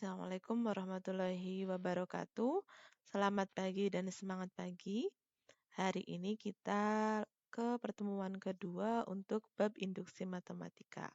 Assalamualaikum warahmatullahi wabarakatuh. Selamat pagi dan semangat pagi. Hari ini kita ke pertemuan kedua untuk bab induksi matematika.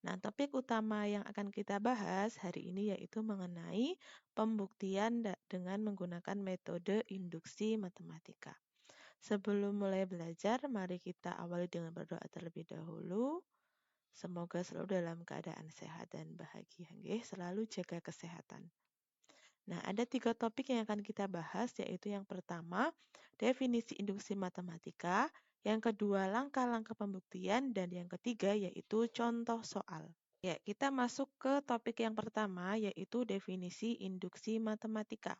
Nah, topik utama yang akan kita bahas hari ini yaitu mengenai pembuktian dengan menggunakan metode induksi matematika. Sebelum mulai belajar, mari kita awali dengan berdoa terlebih dahulu. Semoga selalu dalam keadaan sehat dan bahagia. Nggih, selalu jaga kesehatan. Nah, ada 3 topik yang akan kita bahas, yaitu yang pertama, definisi induksi matematika, yang kedua, langkah-langkah pembuktian, dan yang ketiga, yaitu contoh soal. Ya, kita masuk ke topik yang pertama, yaitu definisi induksi matematika.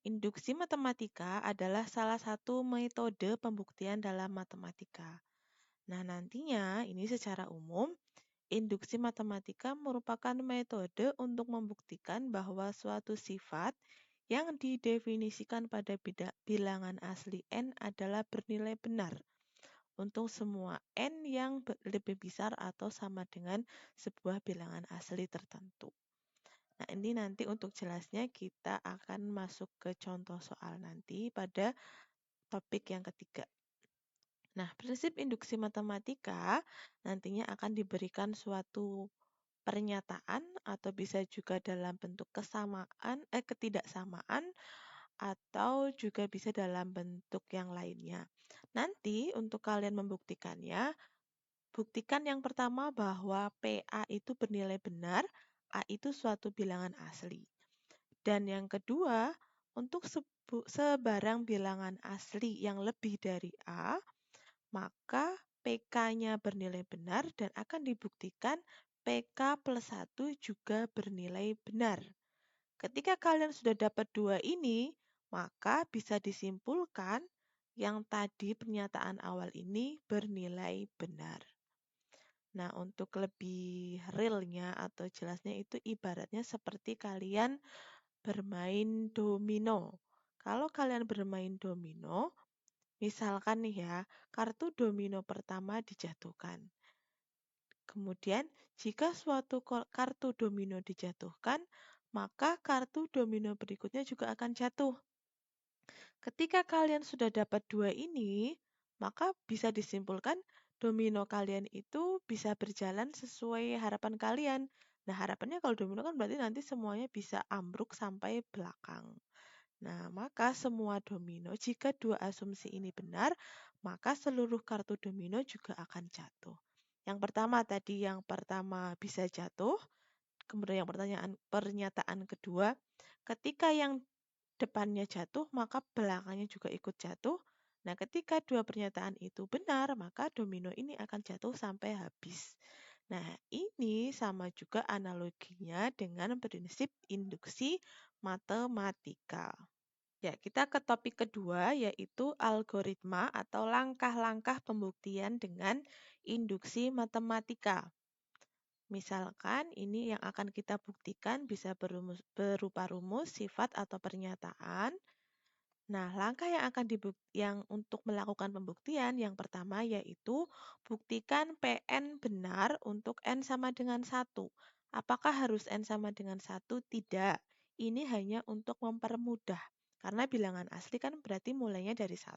Induksi matematika adalah salah satu metode pembuktian dalam matematika. Nah, nantinya ini secara umum induksi matematika merupakan metode untuk membuktikan bahwa suatu sifat yang didefinisikan pada bilangan asli n adalah bernilai benar untuk semua n yang lebih besar atau sama dengan sebuah bilangan asli tertentu. Nah, ini nanti untuk jelasnya kita akan masuk ke contoh soal nanti pada topik yang ketiga. Nah, prinsip induksi matematika nantinya akan diberikan suatu pernyataan atau bisa juga dalam bentuk ketidaksamaan atau juga bisa dalam bentuk yang lainnya. Nanti untuk kalian membuktikannya, buktikan yang pertama bahwa PA itu bernilai benar, A itu suatu bilangan asli. Dan yang kedua, untuk sebarang bilangan asli yang lebih dari A, maka PK-nya bernilai benar dan akan dibuktikan PK plus 1 juga bernilai benar. Ketika kalian sudah dapat dua ini, maka bisa disimpulkan yang tadi pernyataan awal ini bernilai benar. Nah, untuk lebih realnya atau jelasnya itu ibaratnya seperti kalian bermain domino. Kalau kalian bermain domino, misalkan nih ya, kartu domino pertama dijatuhkan. Kemudian, jika suatu kartu domino dijatuhkan, maka kartu domino berikutnya juga akan jatuh. Ketika kalian sudah dapat dua ini, maka bisa disimpulkan domino kalian itu bisa berjalan sesuai harapan kalian. Nah, harapannya kalau domino kan berarti nanti semuanya bisa ambruk sampai belakang. Nah, maka semua domino, jika dua asumsi ini benar, maka seluruh kartu domino juga akan jatuh. Yang pertama bisa jatuh, kemudian pernyataan kedua, ketika yang depannya jatuh, maka belakangnya juga ikut jatuh. Nah, ketika dua pernyataan itu benar, maka domino ini akan jatuh sampai habis. Nah, ini sama juga analoginya dengan prinsip induksi matematika. Ya, kita ke topik kedua yaitu algoritma atau langkah-langkah pembuktian dengan induksi matematika. Misalkan ini yang akan kita buktikan bisa berupa rumus, sifat, atau pernyataan. Nah, langkah yang untuk melakukan pembuktian yang pertama yaitu buktikan Pn benar untuk n sama dengan 1. Apakah harus n sama dengan 1? Tidak. Ini hanya untuk mempermudah. Karena bilangan asli kan berarti mulainya dari 1.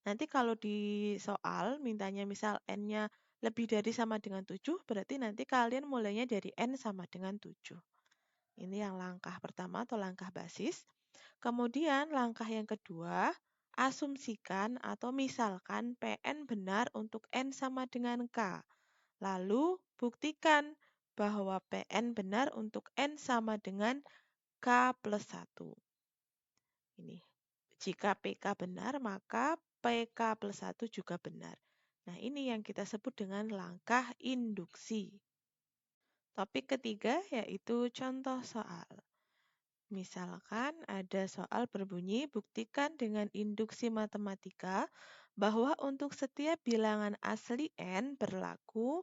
Nanti kalau di soal mintanya misal n-nya lebih dari sama dengan 7, berarti nanti kalian mulainya dari n sama dengan 7. Ini yang langkah pertama atau langkah basis. Kemudian langkah yang kedua, asumsikan atau misalkan Pn benar untuk n sama dengan k. Lalu buktikan bahwa Pn benar untuk n sama dengan k plus 1. Ini. Jika PK benar, maka PK plus 1 juga benar. Nah, ini yang kita sebut dengan langkah induksi. Topik ketiga yaitu contoh soal. Misalkan ada soal berbunyi, buktikan dengan induksi matematika bahwa untuk setiap bilangan asli n berlaku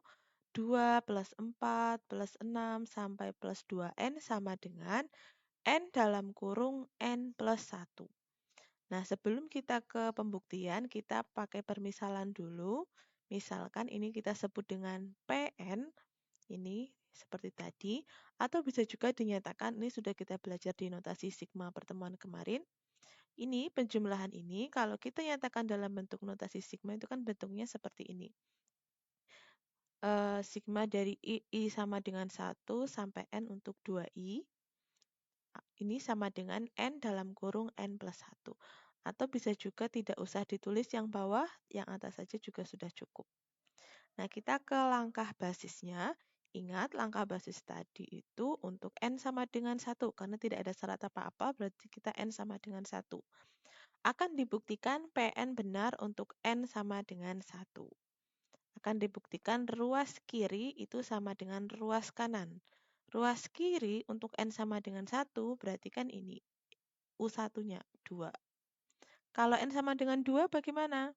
2 plus 4 plus 6 sampai plus 2n sama dengan n dalam kurung n plus 1. Nah, sebelum kita ke pembuktian, kita pakai permisalan dulu. Misalkan ini kita sebut dengan PN, ini seperti tadi, atau bisa juga dinyatakan, ini sudah kita belajar di notasi sigma pertemuan kemarin. Ini penjumlahan ini kalau kita nyatakan dalam bentuk notasi sigma itu kan bentuknya seperti ini. Sigma dari I sama dengan 1 sampai N untuk 2I. Ini sama dengan N dalam kurung N plus 1. Atau bisa juga tidak usah ditulis yang bawah, yang atas saja juga sudah cukup. Nah, kita ke langkah basisnya. Ingat, langkah basis tadi itu untuk N sama dengan 1. Karena tidak ada syarat apa-apa, berarti kita N sama dengan 1. Akan dibuktikan PN benar untuk N sama dengan 1. Akan dibuktikan ruas kiri itu sama dengan ruas kanan. Ruas kiri untuk N sama dengan 1 berarti kan ini. U1-nya 2. Kalau N sama dengan 2 bagaimana?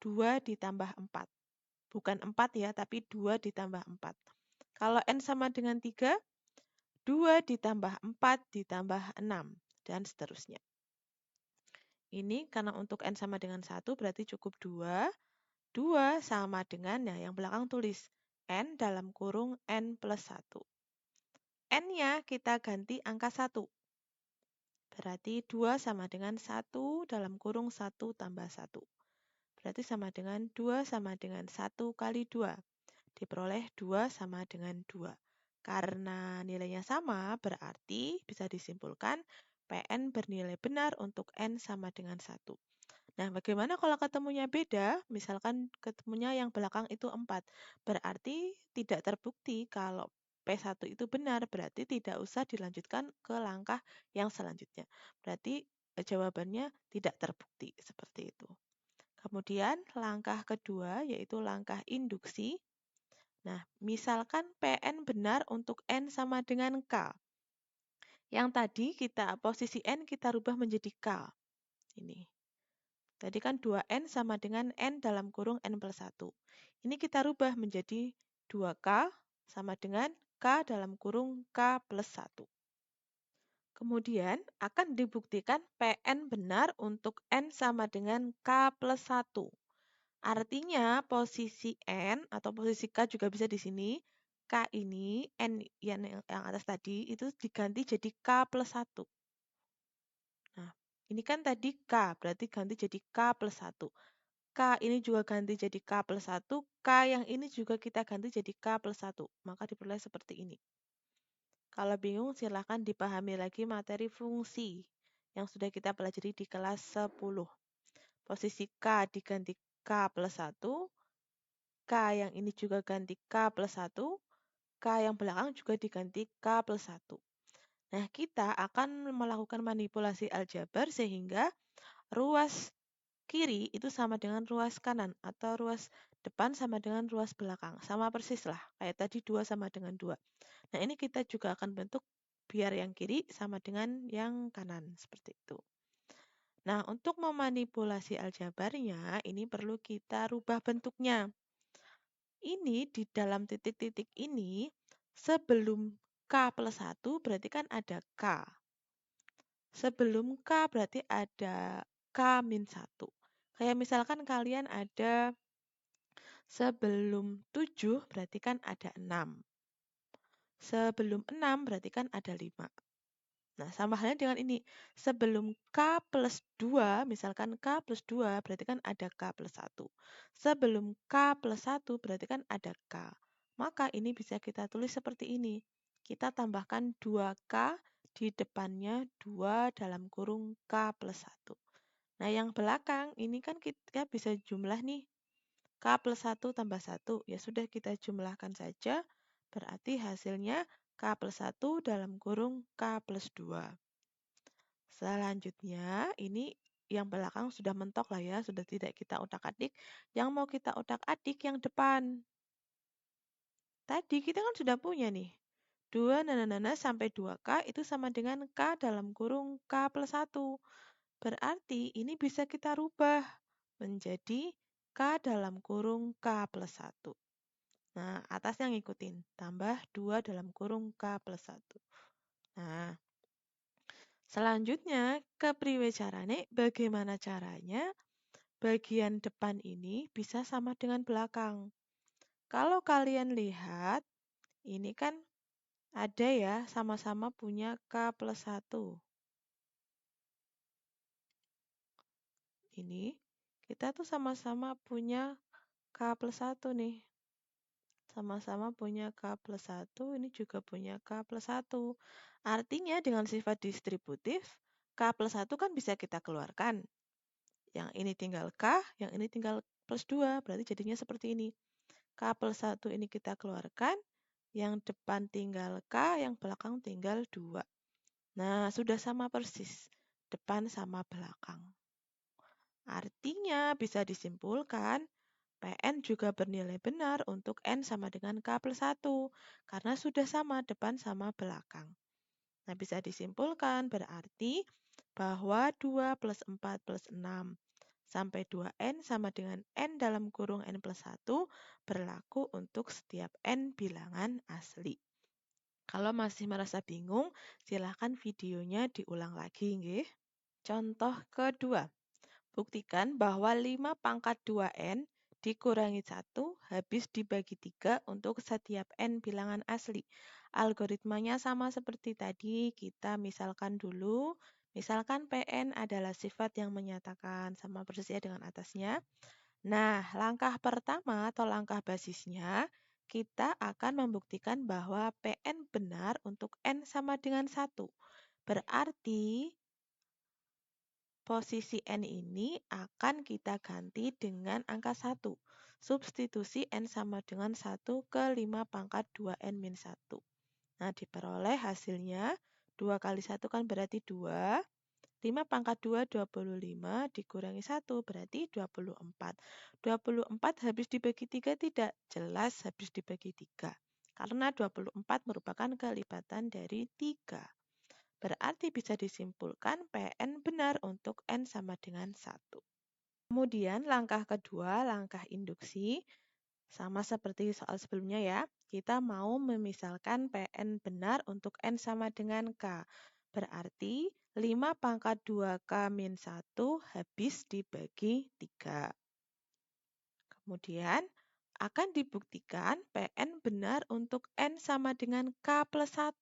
2 ditambah 4. Bukan 4 ya, tapi 2 ditambah 4. Kalau N sama dengan 3, 2 ditambah 4 ditambah 6, dan seterusnya. Ini karena untuk N sama dengan 1 berarti cukup 2. 2 sama dengan, nah yang belakang tulis N dalam kurung N plus 1. N-nya kita ganti angka 1. Berarti 2 sama dengan 1 dalam kurung 1 tambah 1. Berarti sama dengan 2 sama dengan 1 kali 2. Diperoleh 2 sama dengan 2. Karena nilainya sama, berarti bisa disimpulkan PN bernilai benar untuk N sama dengan 1. Nah, bagaimana kalau ketemunya beda? Misalkan ketemunya yang belakang itu 4. Berarti tidak terbukti kalau P1 itu benar. Berarti tidak usah dilanjutkan ke langkah yang selanjutnya. Berarti jawabannya tidak terbukti. Seperti itu. Kemudian langkah kedua yaitu langkah induksi. Nah, misalkan PN benar untuk N sama dengan K. Yang tadi posisi N kita rubah menjadi K. Ini. Tadi kan 2N sama dengan N dalam kurung N plus 1. Ini kita rubah menjadi 2K sama dengan K dalam kurung K plus 1. Kemudian akan dibuktikan PN benar untuk N sama dengan K plus 1. Artinya posisi N atau posisi K juga bisa di sini. K ini, N yang atas tadi itu diganti jadi K plus 1. Nah, ini kan tadi K, berarti ganti jadi K plus 1. K ini juga ganti jadi K plus 1. K yang ini juga kita ganti jadi K plus 1. Maka diperoleh seperti ini. Kalau bingung silahkan dipahami lagi materi fungsi yang sudah kita pelajari di kelas 10. Posisi K diganti K plus 1. K yang ini juga ganti K plus 1. K yang belakang juga diganti K plus 1. Nah, kita akan melakukan manipulasi aljabar sehingga ruas kiri itu sama dengan ruas kanan atau ruas depan sama dengan ruas belakang. Sama persis lah, kayak tadi 2 sama dengan 2. Nah, ini kita juga akan bentuk biar yang kiri sama dengan yang kanan, seperti itu. Nah, untuk memanipulasi aljabarnya, ini perlu kita rubah bentuknya. Ini di dalam titik-titik ini, sebelum K plus 1 berarti kan ada K. Sebelum K berarti ada K min 1. Kayak misalkan kalian ada sebelum 7 berarti kan ada 6. Sebelum 6 berarti kan ada 5. Nah, sama halnya dengan ini. Sebelum K plus 2, misalkan K plus 2 berarti kan ada K plus 1. Sebelum K plus 1 berarti kan ada K. Maka ini bisa kita tulis seperti ini. Kita tambahkan 2K di depannya 2 dalam kurung K plus 1. Nah, yang belakang ini kan kita bisa jumlah nih. K plus 1 tambah 1. Ya sudah kita jumlahkan saja. Berarti hasilnya K plus 1 dalam kurung K plus 2. Selanjutnya, ini yang belakang sudah mentok lah ya. Sudah tidak kita utak-atik. Yang mau kita utak-atik yang depan. Tadi kita kan sudah punya nih. 2 nana sampai 2K itu sama dengan K dalam kurung K plus 1. Berarti ini bisa kita rubah menjadi K dalam kurung K plus 1. Nah, atasnya ngikutin. Tambah 2 dalam kurung K plus 1. Nah, selanjutnya kepriwe carane? Bagaimana caranya bagian depan ini bisa sama dengan belakang? Kalau kalian lihat, ini kan ada ya, sama-sama punya K plus 1. Ini kita tuh sama-sama punya K plus 1 nih. Sama-sama punya K plus 1, ini juga punya K plus 1. Artinya dengan sifat distributif, K plus 1 kan bisa kita keluarkan. Yang ini tinggal K, yang ini tinggal plus 2. Berarti jadinya seperti ini. K plus 1 ini kita keluarkan, yang depan tinggal K, yang belakang tinggal 2. Nah, sudah sama persis. Depan sama belakang. Artinya bisa disimpulkan Pn juga bernilai benar untuk N sama dengan K plus 1 karena sudah sama depan sama belakang. Nah, bisa disimpulkan berarti bahwa 2 plus 4 plus 6 sampai 2N sama dengan N dalam kurung N plus 1 berlaku untuk setiap N bilangan asli. Kalau masih merasa bingung, silahkan videonya diulang lagi, nggih. Contoh kedua. Buktikan bahwa 5 pangkat 2N dikurangi 1 habis dibagi 3 untuk setiap N bilangan asli. Algoritmanya sama seperti tadi, kita misalkan dulu. Misalkan Pn adalah sifat yang menyatakan sama persis ya dengan atasnya. Nah, langkah pertama atau langkah basisnya, kita akan membuktikan bahwa Pn benar untuk N sama dengan 1. Berarti posisi N ini akan kita ganti dengan angka 1. Substitusi N sama dengan 1 ke 5 pangkat 2N min 1. Nah, diperoleh hasilnya 2 kali 1 kan berarti 2. 5 pangkat 2, 25 dikurangi 1 berarti 24. 24 habis dibagi 3 tidak? Jelas habis dibagi 3. Karena 24 merupakan kelipatan dari 3. Berarti bisa disimpulkan Pn benar untuk N sama dengan 1. Kemudian langkah kedua, langkah induksi. Sama seperti soal sebelumnya ya. Kita mau memisalkan Pn benar untuk N sama dengan K. Berarti 5 pangkat 2K min 1 habis dibagi 3. Kemudian akan dibuktikan Pn benar untuk N sama dengan K plus 1.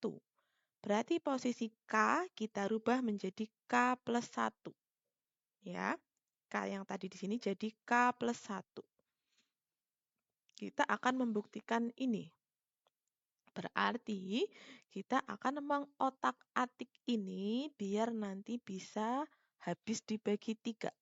Berarti posisi K kita rubah menjadi K plus 1. Ya, K yang tadi di sini jadi K plus 1. Kita akan membuktikan ini. Berarti kita akan mengotak-atik ini biar nanti bisa habis dibagi 3.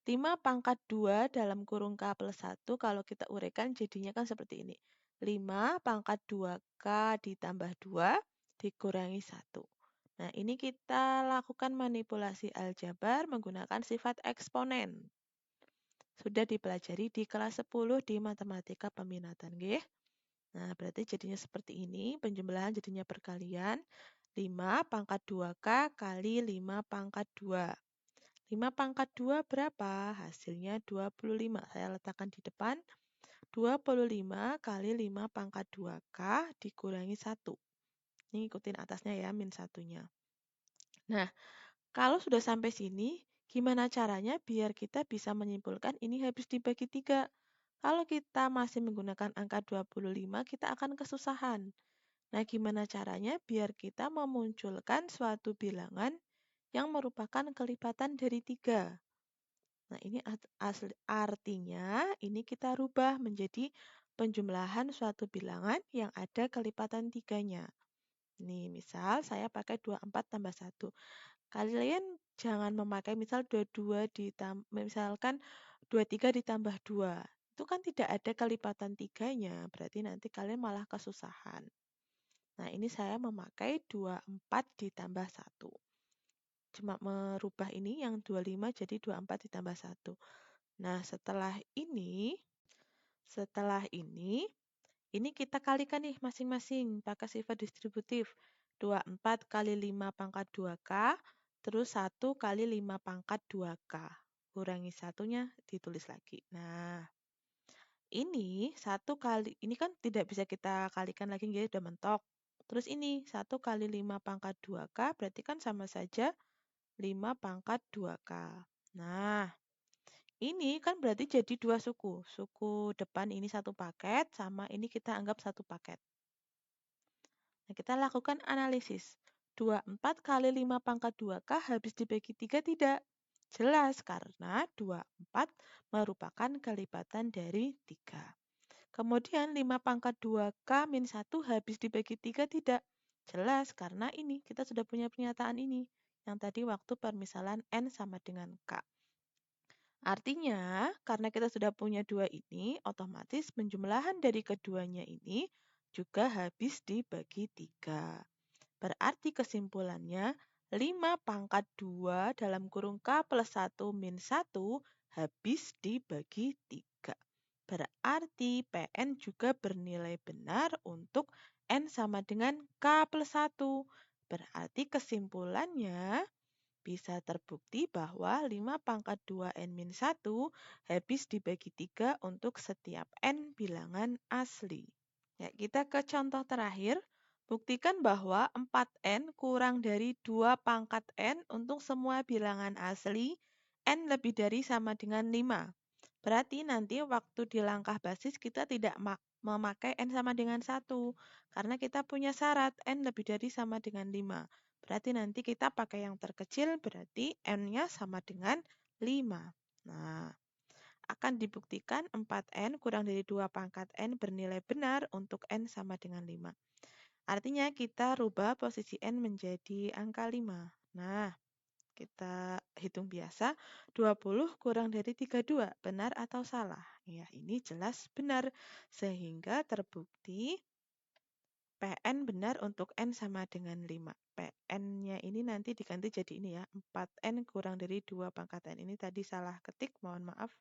5 pangkat 2 dalam kurung K plus 1 kalau kita uraikan jadinya kan seperti ini. 5 pangkat 2K ditambah 2 dikurangi 1. Nah, ini kita lakukan manipulasi aljabar menggunakan sifat eksponen. Sudah dipelajari di kelas 10 di matematika peminatan, nggih. Nah, berarti jadinya seperti ini, penjumlahan jadinya perkalian 5 pangkat 2K kali 5 pangkat 2. 5 pangkat 2 berapa? Hasilnya 25. Saya letakkan di depan. 25 kali 5 pangkat 2K dikurangi 1. Ini ikutin atasnya ya, min satunya. Nah, kalau sudah sampai sini, gimana caranya biar kita bisa menyimpulkan ini habis dibagi 3? Kalau kita masih menggunakan angka 25, kita akan kesusahan. Nah, gimana caranya biar kita memunculkan suatu bilangan yang merupakan kelipatan dari 3? Nah, ini artinya ini kita rubah menjadi penjumlahan suatu bilangan yang ada kelipatan 3-nya. Nih, misal saya pakai 24 tambah 1. Kalian jangan memakai misal 22 misalkan 23 ditambah 2. Itu kan tidak ada kelipatan 3-nya, berarti nanti kalian malah kesusahan. Nah, ini saya memakai 24 ditambah 1. Cuma merubah ini yang 25 jadi 24 ditambah 1. Nah, ini kita kalikan nih masing-masing pakai sifat distributif. 24 kali 5 pangkat 2K, terus 1 kali 5 pangkat 2K. Kurangi satunya, ditulis lagi. Nah, ini kan tidak bisa kita kalikan lagi, jadi udah mentok. Terus ini 1 kali 5 pangkat 2K, berarti kan sama saja 5 pangkat 2K. Nah, ini kan berarti jadi 2 suku. Suku depan ini 1 paket, sama ini kita anggap 1 paket. Nah, kita lakukan analisis. 24 kali 5 pangkat 2K habis dibagi 3 tidak? Jelas, karena 24 merupakan kelipatan dari 3. Kemudian 5 pangkat 2K min 1 habis dibagi 3 tidak? Jelas, karena ini kita sudah punya pernyataan ini. Yang tadi waktu permisalan N sama dengan K. Artinya, karena kita sudah punya dua ini, otomatis penjumlahan dari keduanya ini juga habis dibagi 3. Berarti kesimpulannya, 5 pangkat 2 dalam kurung K plus 1 min 1 habis dibagi 3. Berarti PN juga bernilai benar untuk N sama dengan K plus 1. Berarti kesimpulannya bisa terbukti bahwa 5 pangkat 2 N min 1 habis dibagi 3 untuk setiap N bilangan asli. Ya, kita ke contoh terakhir. Buktikan bahwa 4N kurang dari 2 pangkat N untuk semua bilangan asli N lebih dari sama dengan 5. Berarti nanti waktu di langkah basis kita tidak memakai N sama dengan 1. Karena kita punya syarat N lebih dari sama dengan 5. Berarti nanti kita pakai yang terkecil, berarti N-nya sama dengan 5. Nah, akan dibuktikan 4N kurang dari 2 pangkat N bernilai benar untuk N sama dengan 5. Artinya kita rubah posisi N menjadi angka 5. Nah, kita hitung biasa, 20 kurang dari 32, benar atau salah? Ya, ini jelas benar. Sehingga terbukti PN benar untuk N sama dengan 5. PN-nya ini nanti diganti jadi ini ya, 4N kurang dari 2 pangkat N. Ini tadi salah ketik, mohon maaf.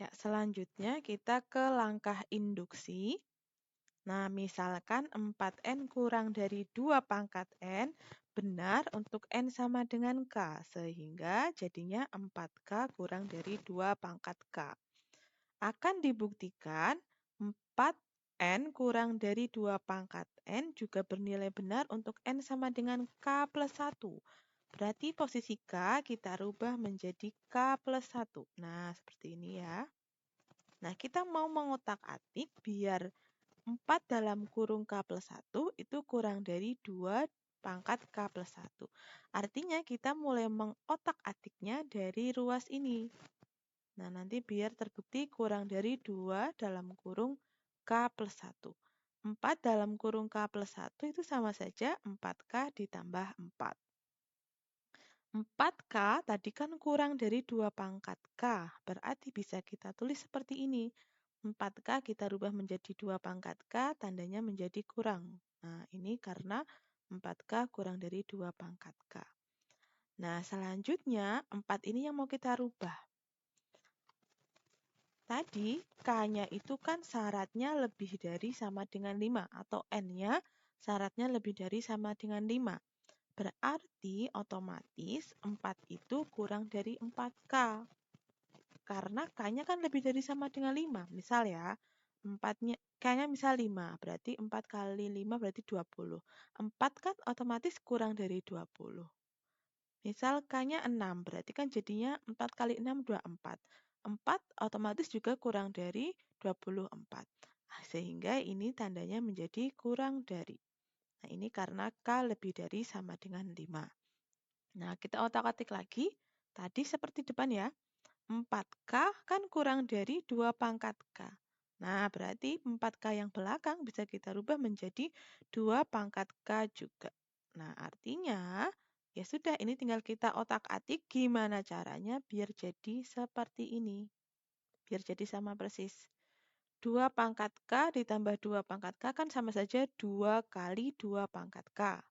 Ya, selanjutnya kita ke langkah induksi. Nah, misalkan 4N kurang dari 2 pangkat N benar untuk N sama dengan K, sehingga jadinya 4K kurang dari 2 pangkat K. Akan dibuktikan 4N kurang dari 2 pangkat N juga bernilai benar untuk N sama dengan K plus 1. Berarti posisi K kita rubah menjadi K plus 1. Nah, seperti ini ya. Nah, kita mau mengotak-atik biar 4 dalam kurung K plus 1 itu kurang dari 2 pangkat K plus 1. Artinya kita mulai mengotak-atiknya dari ruas ini. Nah, nanti biar terbukti kurang dari 2 dalam kurung K plus 1. 4 dalam kurung K plus 1 itu sama saja 4K ditambah 4. 4K tadi kan kurang dari 2 pangkat K, berarti bisa kita tulis seperti ini. 4K kita rubah menjadi 2 pangkat K, tandanya menjadi kurang. Nah, ini karena 4K kurang dari 2 pangkat K. Nah, selanjutnya 4 ini yang mau kita rubah. Tadi K-nya itu kan syaratnya lebih dari sama dengan 5 atau N-nya syaratnya lebih dari sama dengan 5. Berarti otomatis 4 itu kurang dari 4K. Karena K-nya kan lebih dari sama dengan 5. Misal ya, K-nya misal 5, berarti 4 kali 5 berarti 20. 4 kan otomatis kurang dari 20. Misal K-nya 6, berarti kan jadinya 4 kali 6, 24. 4 otomatis juga kurang dari 24. Nah, sehingga ini tandanya menjadi kurang dari. Nah, ini karena K lebih dari sama dengan 5. Nah, kita otak-atik lagi. Tadi seperti depan ya. 4K kan kurang dari 2 pangkat K. Nah, berarti 4K yang belakang bisa kita rubah menjadi 2 pangkat K juga. Nah, artinya ya sudah, ini tinggal kita otak-atik gimana caranya biar jadi seperti ini. Biar jadi sama persis. 2 pangkat K ditambah 2 pangkat K kan sama saja 2 kali 2 pangkat K.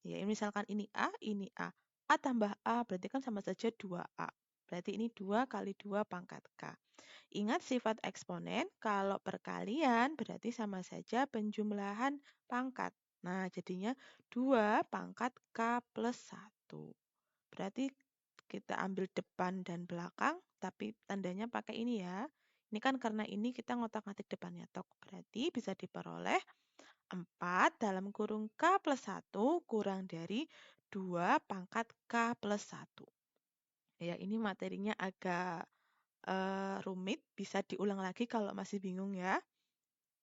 Ya, misalkan ini A, ini A. A tambah A berarti kan sama saja 2A. Berarti ini 2 kali 2 pangkat K. Ingat sifat eksponen, kalau perkalian berarti sama saja penjumlahan pangkat. Nah, jadinya 2 pangkat K plus 1. Berarti kita ambil depan dan belakang, tapi tandanya pakai ini ya. Ini kan karena ini kita ngotak-ngatik depannya tok. Berarti bisa diperoleh 4 dalam kurung K plus 1 kurang dari 2 pangkat K plus 1. Ya, ini materinya agak rumit, bisa diulang lagi kalau masih bingung ya.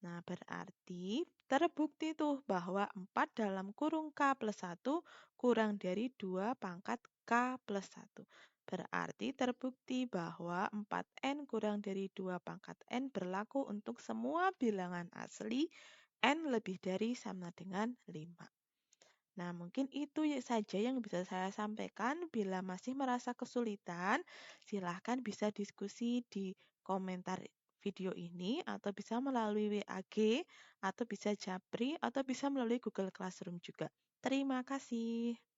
Nah, berarti terbukti tuh bahwa 4 dalam kurung K plus 1 kurang dari 2 pangkat K plus 1. Berarti terbukti bahwa 4N kurang dari 2 pangkat N berlaku untuk semua bilangan asli N lebih dari sama dengan 5. Nah, mungkin itu saja yang bisa saya sampaikan. Bila masih merasa kesulitan, silahkan bisa diskusi di komentar video ini, atau bisa melalui WAG, atau bisa Japri, atau bisa melalui Google Classroom juga. Terima kasih.